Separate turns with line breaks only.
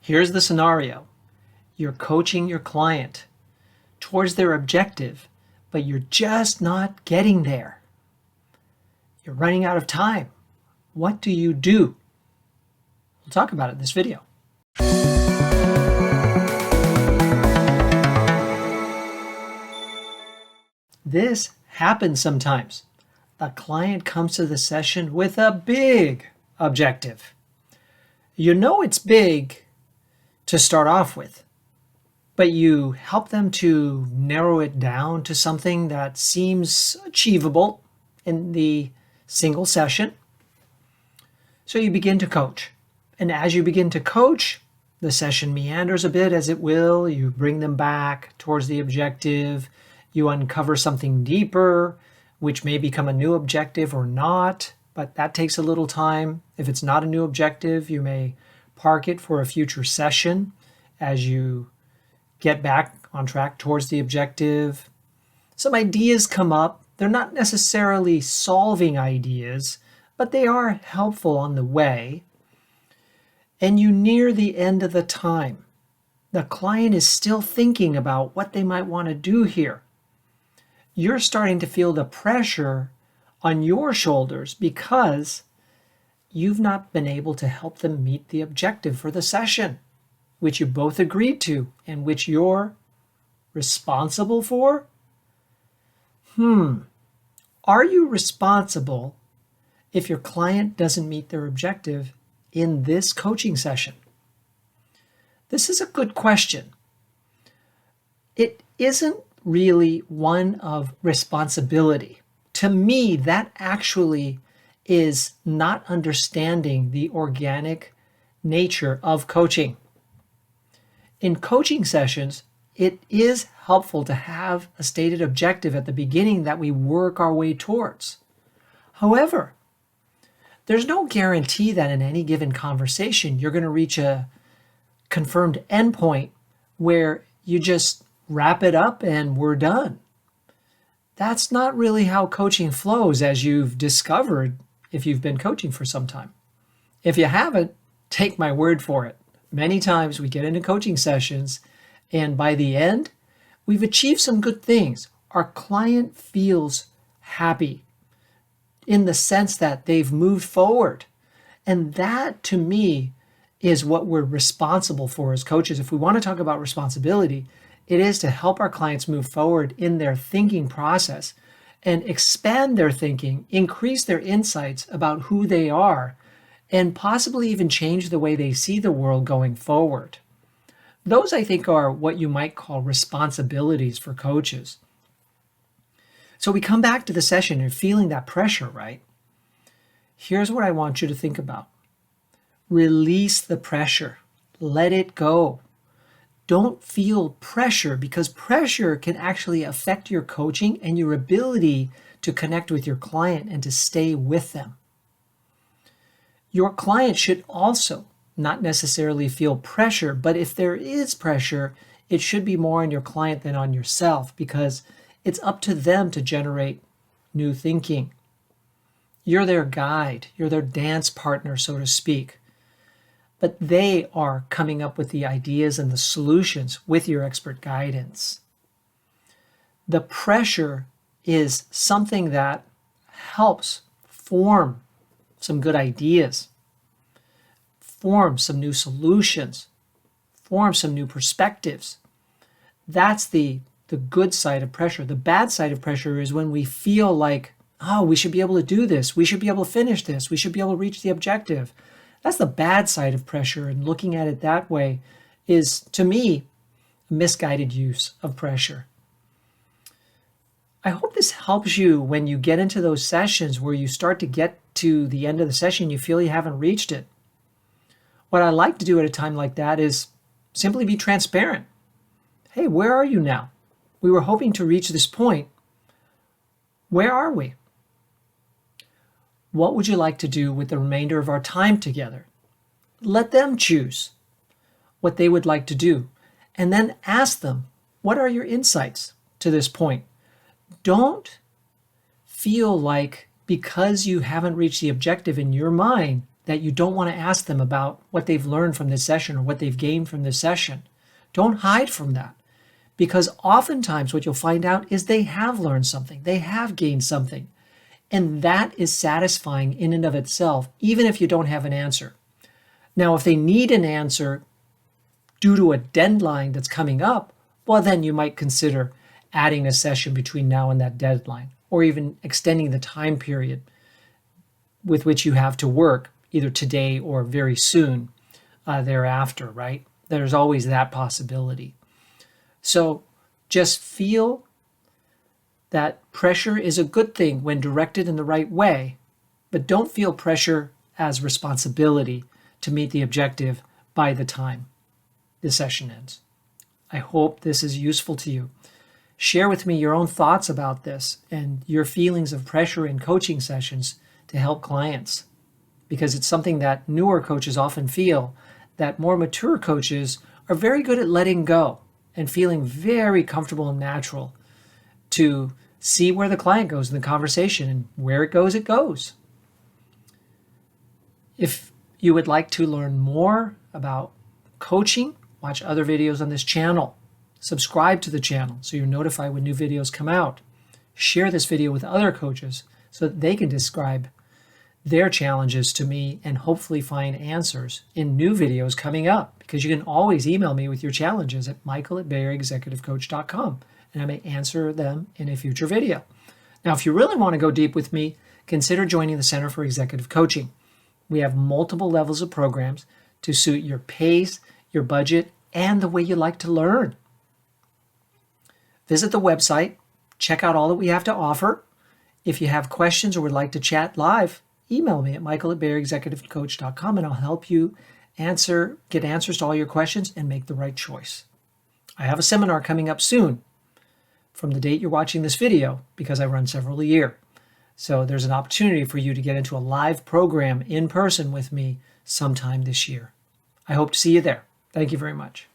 Here's the scenario. You're coaching your client towards their objective, but you're just not getting there. You're running out of time. What do you do? We'll talk about it in this video. This happens sometimes. The client comes to the session with a big objective. You know it's big to start off with, but you help them to narrow it down to something that seems achievable in the single session. So you begin to coach. And as you begin to coach, the session meanders a bit, as it will. You bring them back towards the objective. You uncover something deeper, which may become a new objective or not, but that takes a little time. If it's not a new objective, you may park it for a future session as you get back on track towards the objective. Some ideas come up. They're not necessarily solving ideas, but they are helpful on the way. And you near the end of the time. The client is still thinking about what they might want to do here. You're starting to feel the pressure on your shoulders because you've not been able to help them meet the objective for the session, which you both agreed to and which you're responsible for. Are you responsible if your client doesn't meet their objective in this coaching session? This is a good question. It isn't really one of responsibility. To me, that actually is not understanding the organic nature of coaching. In coaching sessions, it is helpful to have a stated objective at the beginning that we work our way towards. However, there's no guarantee that in any given conversation you're going to reach a confirmed endpoint where you just wrap it up and we're done. That's not really how coaching flows, as you've discovered if you've been coaching for some time. If you haven't, take my word for it. Many times we get into coaching sessions and by the end, we've achieved some good things. Our client feels happy in the sense that they've moved forward. And that, to me, is what we're responsible for as coaches. If we want to talk about responsibility, it is to help our clients move forward in their thinking process and expand their thinking, increase their insights about who they are, and possibly even change the way they see the world going forward. Those, I think, are what you might call responsibilities for coaches. So we come back to the session and feeling that pressure, right? Here's what I want you to think about. Release the pressure. Let it go. Don't feel pressure, because pressure can actually affect your coaching and your ability to connect with your client and to stay with them. Your client should also not necessarily feel pressure, but if there is pressure, it should be more on your client than on yourself, because it's up to them to generate new thinking. You're their guide. You're their dance partner, so to speak. But they are coming up with the ideas and the solutions with your expert guidance. The pressure is something that helps form some good ideas, form some new solutions, form some new perspectives. That's the good side of pressure. The bad side of pressure is when we feel like, oh, we should be able to do this. We should be able to finish this. We should be able to reach the objective. That's the bad side of pressure, and looking at it that way is, to me, a misguided use of pressure. I hope this helps you when you get into those sessions where you start to get to the end of the session, you feel you haven't reached it. What I like to do at a time like that is simply be transparent. Hey, where are you now? We were hoping to reach this point. Where are we? What would you like to do with the remainder of our time together? Let them choose what they would like to do, and then ask them, what are your insights to this point? Don't feel like because you haven't reached the objective in your mind that you don't want to ask them about what they've learned from this session or what they've gained from this session. Don't hide from that, because oftentimes what you'll find out is they have learned something, they have gained something, and that is satisfying in and of itself, even if you don't have an answer. Now, if they need an answer due to a deadline that's coming up, well, then you might consider adding a session between now and that deadline, or even extending the time period with which you have to work, either today or very soon thereafter, right? There's always that possibility. So just feel that pressure is a good thing when directed in the right way, but don't feel pressure as responsibility to meet the objective by the time the session ends. I hope this is useful to you. Share with me your own thoughts about this and your feelings of pressure in coaching sessions to help clients, because it's something that newer coaches often feel, that more mature coaches are very good at letting go and feeling very comfortable and natural to see where the client goes in the conversation, and where it goes, it goes. If you would like to learn more about coaching, watch other videos on this channel. Subscribe to the channel so you're notified when new videos come out. Share this video with other coaches so that they can describe their challenges to me and hopefully find answers in new videos coming up, because you can always email me with your challenges at michael@bayexecutivecoach.com, and I may answer them in a future video. Now, if you really want to go deep with me, consider joining the Center for Executive Coaching. We have multiple levels of programs to suit your pace, your budget, and the way you like to learn. Visit the website, check out all that we have to offer. If you have questions or would like to chat live, email me at michael@bayexecutivecoach.com, and I'll help you get answers to all your questions and make the right choice. I have a seminar coming up soon from the date you're watching this video, because I run several a year. So there's an opportunity for you to get into a live program in person with me sometime this year. I hope to see you there. Thank you very much.